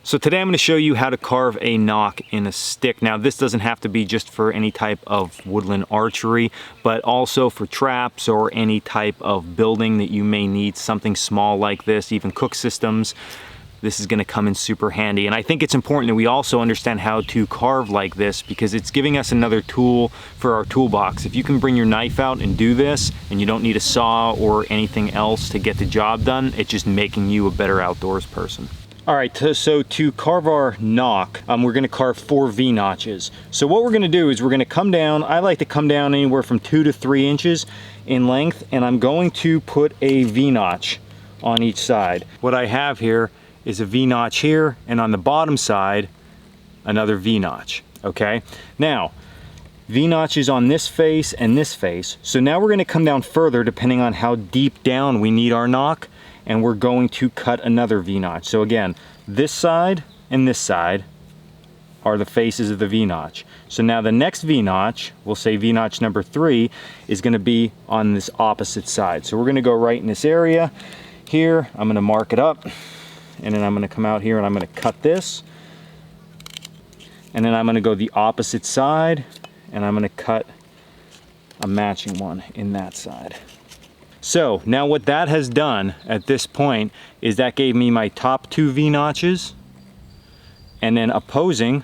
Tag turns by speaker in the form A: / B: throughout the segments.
A: So today I'm going to show you how to carve a knock in a stick. Now this doesn't have to be just for any type of woodland archery, but also for traps or any type of building that you may need something small like this, even cook systems. This is going to come in super handy. And I think it's important that we also understand how to carve like this because it's giving us another tool for our toolbox. If you can bring your knife out and do this and you don't need a saw or anything else to get the job done, it's just making you a better outdoors person. All right, so to carve our knock, we're gonna carve 4 V-notches. So what we're gonna do is we're gonna come down, I like to come down anywhere from 2 to 3 inches in length, and I'm going to put a V-notch on each side. What I have here is a V-notch here, and on the bottom side, another V-notch, okay? Now, V-notches on this face and this face. So now we're gonna come down further depending on how deep down we need our knock, and we're going to cut another V-notch. So again, this side and this side are the faces of the V-notch. So now the next V-notch, we'll say V-notch number 3, is gonna be on this opposite side. So we're gonna go right in this area here. I'm gonna mark it up, and then I'm gonna come out here and I'm gonna cut this. And then I'm gonna go the opposite side, and I'm gonna cut a matching one in that side. So now what that has done at this point is that gave me my top 2 V-notches and then opposing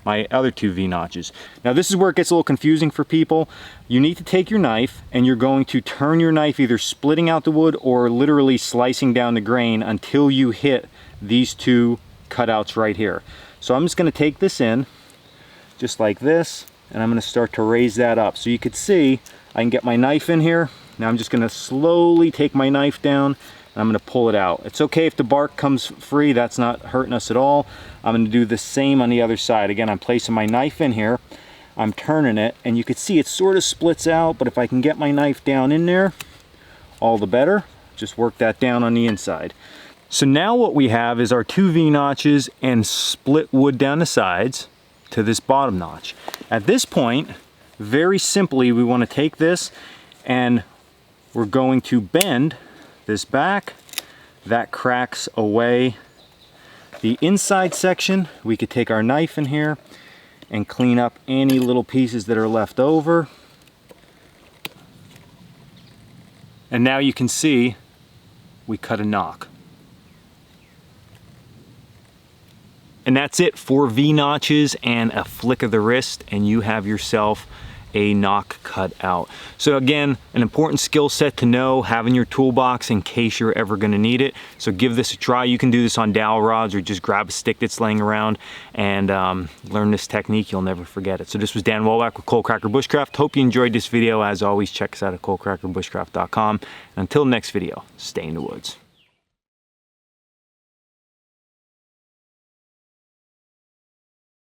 A: my other 2 V-notches. Now this is where it gets a little confusing for people. You need to take your knife and you're going to turn your knife either splitting out the wood or literally slicing down the grain until you hit these 2 cutouts right here. So I'm just going to take this in just like this, and I'm going to start to raise that up. So you could see I can get my knife in here. Now I'm just going to slowly take my knife down and I'm going to pull it out. It's okay if the bark comes free, that's not hurting us at all. I'm going to do the same on the other side. Again, I'm placing my knife in here, I'm turning it, and you can see it sort of splits out, but if I can get my knife down in there, all the better. Just work that down on the inside. So now what we have is our 2 V-notches and split wood down the sides to this bottom notch. At this point, very simply, we want to take this and we're going to bend this back. That cracks away the inside section. We could take our knife in here and clean up any little pieces that are left over. And now you can see we cut a knock. And that's it, 4 V-notches and a flick of the wrist, and you have yourself a knock cut out. So again, an important skill set to know, have in your toolbox in case you're ever gonna need it. So give this a try. You can do this on dowel rods or just grab a stick that's laying around and learn this technique. You'll never forget it. So this was Dan Wollback with Coalcracker Bushcraft. Hope you enjoyed this video. As always, check us out at coalcrackerbushcraft.com. And until next video, stay in the woods.